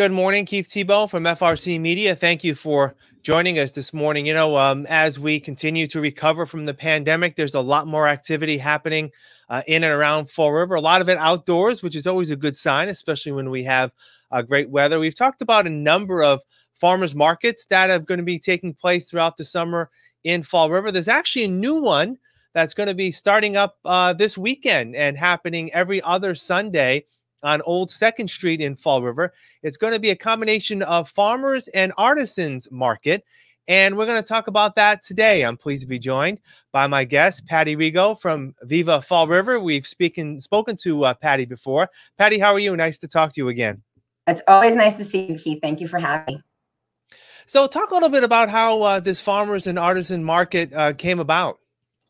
Good morning, Keith Tebow from FRCmedia. Thank you for joining us this morning. As we continue to recover from the pandemic, there's a lot more activity happening in and around Fall River. A lot of it outdoors, which is always a good sign, especially when we have great weather. We've talked about a number of farmers markets that are going to be taking place throughout the summer in Fall River. There's actually a new one that's going to be starting up this weekend and happening every other Sunday on Old 2nd Street in Fall River. It's going to be a combination of Farmers and Artisans Market, and we're going to talk about that today. I'm pleased to be joined by my guest, Patti Rego from Viva Fall River. We've spoken to Patti before. Patti, how are you? Nice to talk to you again. It's always nice to see you, Keith. Thank you for having me. So talk a little bit about how this Farmers and Artisan Market came about.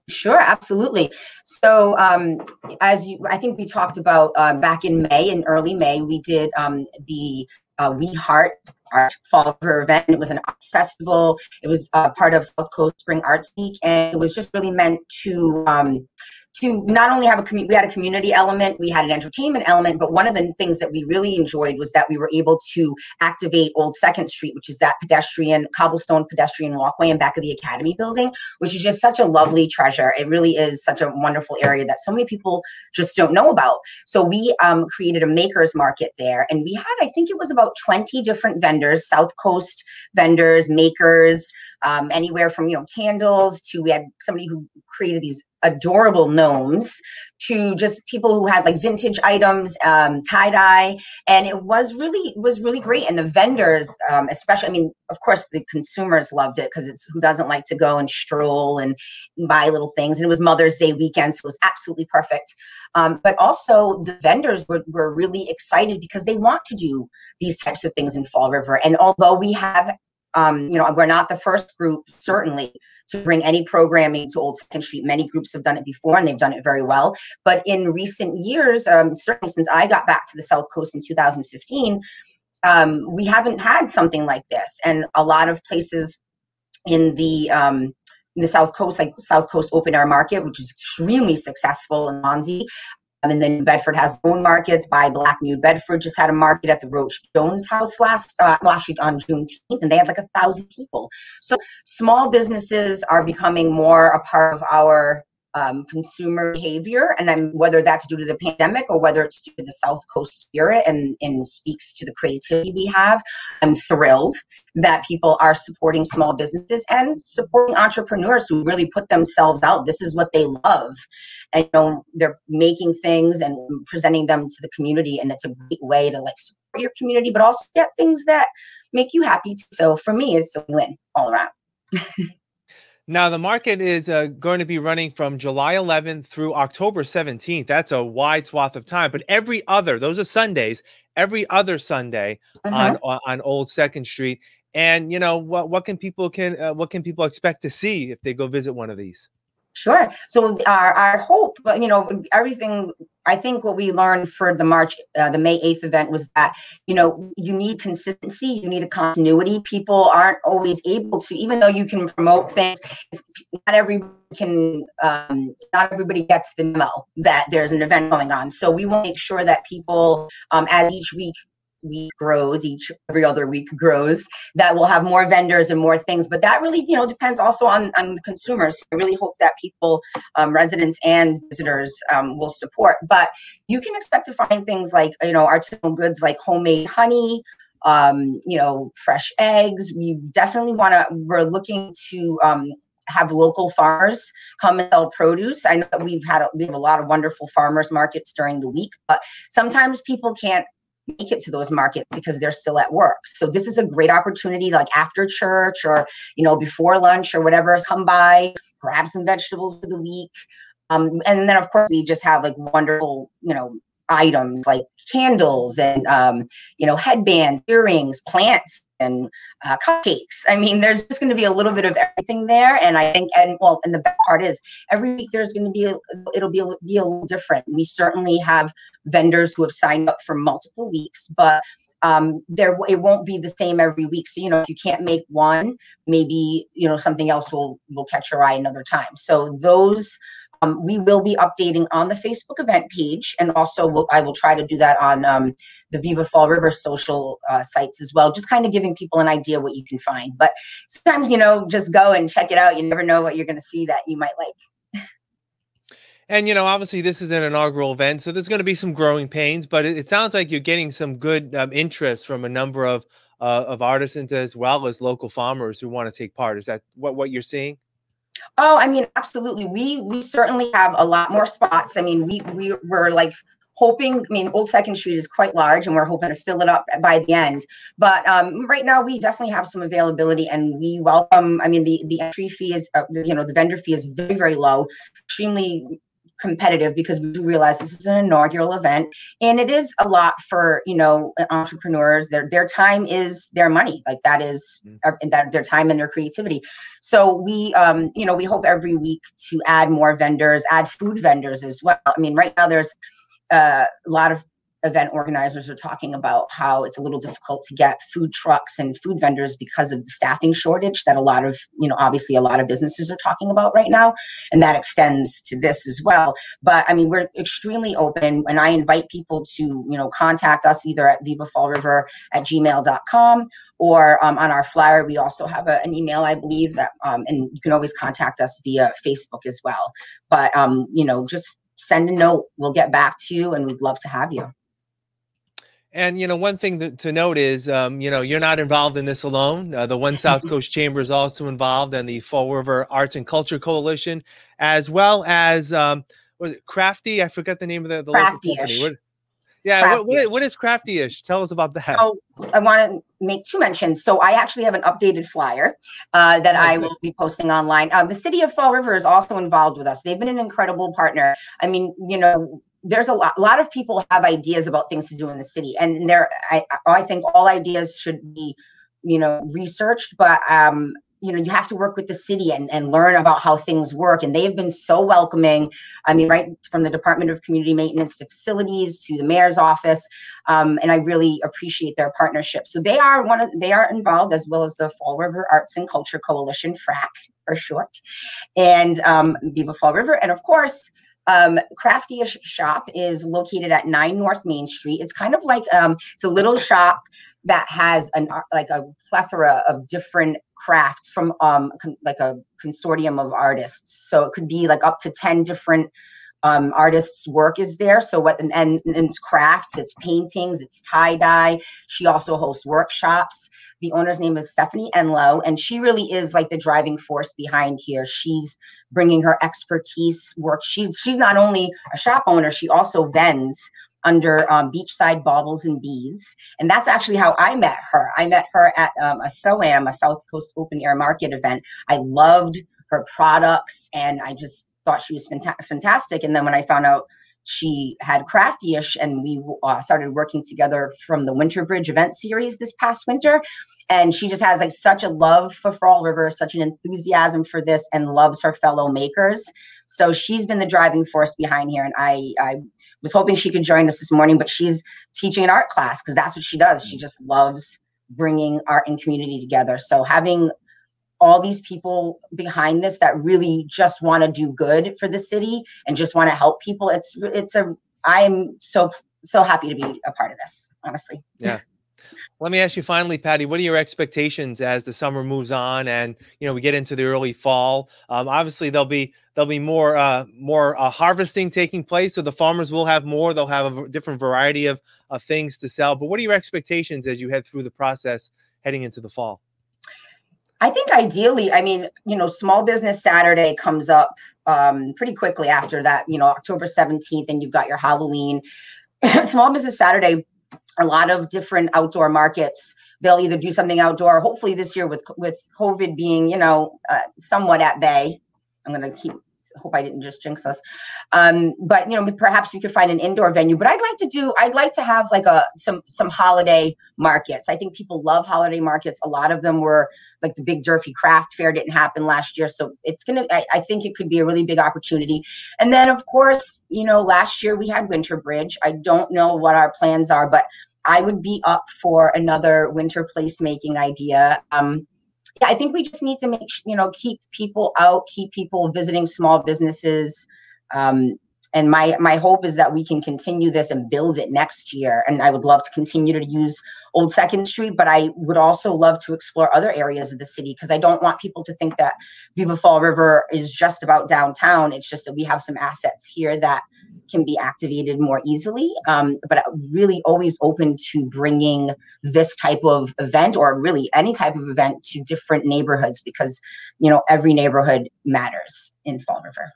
Sure, absolutely. So I think we talked about back in early May, we did the We Heart Art Fall River event. It was an arts festival. It was part of South Coast Spring Arts Week, and it was just really meant to not only have we had a community element, we had an entertainment element, but one of the things that we really enjoyed was that we were able to activate Old 2nd Street, which is that cobblestone pedestrian walkway in back of the Academy building, which is just such a lovely treasure. It really is such a wonderful area that so many people just don't know about. So we created a makers market there, and we had, I think it was about 20 different vendors, South Coast vendors, makers, anywhere from, candles to, we had somebody who created these adorable gnomes, to just people who had like vintage items, tie-dye, and it was really great. And the vendors, especially, of course the consumers loved it, because it's, who doesn't like to go and stroll and buy little things? And it was Mother's Day weekend, so it was absolutely perfect. But also the vendors were really excited because they want to do these types of things in Fall River. And although we have we're not the first group, certainly, to bring any programming to Old 2nd Street. Many groups have done it before, and they've done it very well. But in recent years, certainly since I got back to the South Coast in 2015, we haven't had something like this. And a lot of places in the South Coast, like South Coast Open Air Market, which is extremely successful in Monsey. And then New Bedford has their own markets. Buy Black New Bedford just had a market at the Roach Jones house actually on Juneteenth, and they had like 1,000 people. So small businesses are becoming more a part of our consumer behavior, and then whether that's due to the pandemic or whether it's due to the South Coast spirit and speaks to the creativity we have, I'm thrilled that people are supporting small businesses and supporting entrepreneurs who really put themselves out. This is what they love, and they're making things and presenting them to the community, and it's a great way to like support your community, but also get things that make you happy too. So for me, it's a win all around. Now, the market is going to be running from July 11th through October 17th. That's a wide swath of time. But those are Sundays, every other Sunday on Old 2nd Street. And what can people expect to see if they go visit one of these? Sure. So our hope, everything, I think what we learned for the May 8th event was that, you need consistency, you need a continuity. People aren't always able to, even though you can promote things, not everybody gets the memo that there's an event going on. So we want to make sure that people, as each week grows, every other week grows, that we'll have more vendors and more things. But that really, depends also on the consumers. I really hope that people, residents and visitors, will support. But you can expect to find things like, artisanal goods like homemade honey, fresh eggs. We definitely we're looking to have local farmers come and sell produce. I know that we have a lot of wonderful farmers markets during the week, but sometimes people can't make it to those markets because they're still at work. So this is a great opportunity, like after church or, before lunch or whatever, come by, grab some vegetables for the week. And then of course we just have like wonderful, items like candles and, headbands, earrings, plants, and cupcakes. There's just going to be a little bit of everything there. And I think, and the best part is every week there's going to be, it'll be a little different. We certainly have vendors who have signed up for multiple weeks, but it won't be the same every week. So, if you can't make one, maybe, something else will catch your eye another time. So those We will be updating on the Facebook event page, and also I will try to do that on the Viva Fall River social sites as well, just kind of giving people an idea what you can find. But sometimes, just go and check it out. You never know what you're going to see that you might like. And, obviously this is an inaugural event, so there's going to be some growing pains, but it sounds like you're getting some good interest from a number of artisans as well as local farmers who want to take part. Is that what you're seeing? Oh, I mean, absolutely. We certainly have a lot more spots. I mean, we're like hoping, I mean, Old Second Street is quite large and we're hoping to fill it up by the end. But right now we definitely have some availability, and we welcome, I mean, the entry fee is, the vendor fee is very, very low, extremely competitive, because we do realize this is an inaugural event, and it is a lot for entrepreneurs. Their time is their money, like that is their time and their creativity. So we we hope every week to add more vendors, add food vendors as well. I mean, right now there's a lot of event organizers are talking about how it's a little difficult to get food trucks and food vendors because of the staffing shortage that a lot of, obviously a lot of businesses are talking about right now. And that extends to this as well. But I mean, we're extremely open, and I invite people to, contact us either at vivafallriver@gmail.com, or on our flyer. We also have an email, I believe, that, and you can always contact us via Facebook as well. But, just send a note. We'll get back to you, and we'd love to have you. And, one thing to note is, you're not involved in this alone. The One South Coast Chamber is also involved, and the Fall River Arts and Culture Coalition, as well as, was it Crafty? I forgot the name of the local company. What is Crafty-ish? Tell us about that. Oh, I want to make two mentions. So I actually have an updated flyer that I will be posting online. The city of Fall River is also involved with us. They've been an incredible partner. I mean, there's a lot of people have ideas about things to do in the city, and I think all ideas should be, researched, but you have to work with the city and learn about how things work. And they've been so welcoming. I mean, right from the Department of Community Maintenance to facilities to the mayor's office. And I really appreciate their partnership. So they are involved, as well as the Fall River Arts and Culture Coalition, FRAC for short, and Viva Fall River. And of course, Crafty-ish shop is located at 9 North Main Street. It's kind of like it's a little shop that has a plethora of different crafts from like a consortium of artists. So it could be like up to 10 different artists' work is there. So and it's crafts, it's paintings, it's tie-dye. She also hosts workshops. The owner's name is Stephanie Enlow, and she really is like the driving force behind here. She's bringing her expertise work. She's not only a shop owner, she also vends under Beachside Baubles and Beads. And that's actually how I met her. I met her at a SOAM, a South Coast Open Air Market event. I loved her products, and I just thought she was fantastic. And then when I found out she had Crafty-ish, and we started working together from the Winter Bridge event series this past winter, and she just has like such a love for Fall River, such an enthusiasm for this, and loves her fellow makers. So she's been the driving force behind here. And I was hoping she could join us this morning, but she's teaching an art class because that's what she does. She just loves bringing art and community together. So having all these people behind this that really just want to do good for the city and just want to help people, I am so happy to be a part of this, honestly. Yeah. Let me ask you finally, Patti, what are your expectations as the summer moves on and, we get into the early fall? Obviously there'll be more harvesting taking place. So the farmers will have more, they'll have a different variety of things to sell. But what are your expectations as you head through the process heading into the fall? I think ideally, I mean, Small Business Saturday comes up pretty quickly after that, October 17th, and you've got your Halloween. Small Business Saturday, a lot of different outdoor markets, they'll either do something outdoor, hopefully this year with COVID being, somewhat at bay. I'm going to hope I didn't just jinx us. But perhaps we could find an indoor venue. But I'd like to have like some holiday markets. I think people love holiday markets. A lot of them were like the big Durfee Craft Fair didn't happen last year. So I think it could be a really big opportunity. And then of course, last year we had Winter Bridge. I don't know what our plans are, but I would be up for another winter placemaking idea. I think we just need to keep people out, keep people visiting small businesses, And my hope is that we can continue this and build it next year. And I would love to continue to use Old 2nd Street, but I would also love to explore other areas of the city, because I don't want people to think that Viva Fall River is just about downtown. It's just that we have some assets here that can be activated more easily. But really always open to bringing this type of event, or really any type of event, to different neighborhoods, because, you know, every neighborhood matters in Fall River.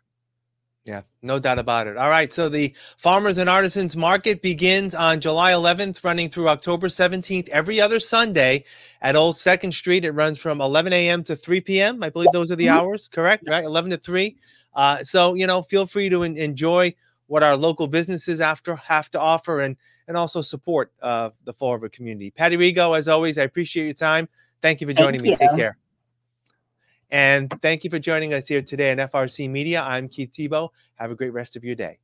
Yeah, no doubt about it. All right, so the Farmers and Artisans Market begins on July 11th, running through October 17th, every other Sunday at Old 2nd Street. It runs from 11 a.m. to 3 p.m. I believe those are the hours, correct? Right, 11 to 3. So, you know, feel free to enjoy what our local businesses have to offer, and also support the Fall River community. Patti Rego, as always, I appreciate your time. Thank you for joining me. Take care. And thank you for joining us here today on FRC Media. I'm Keith Tebow. Have a great rest of your day.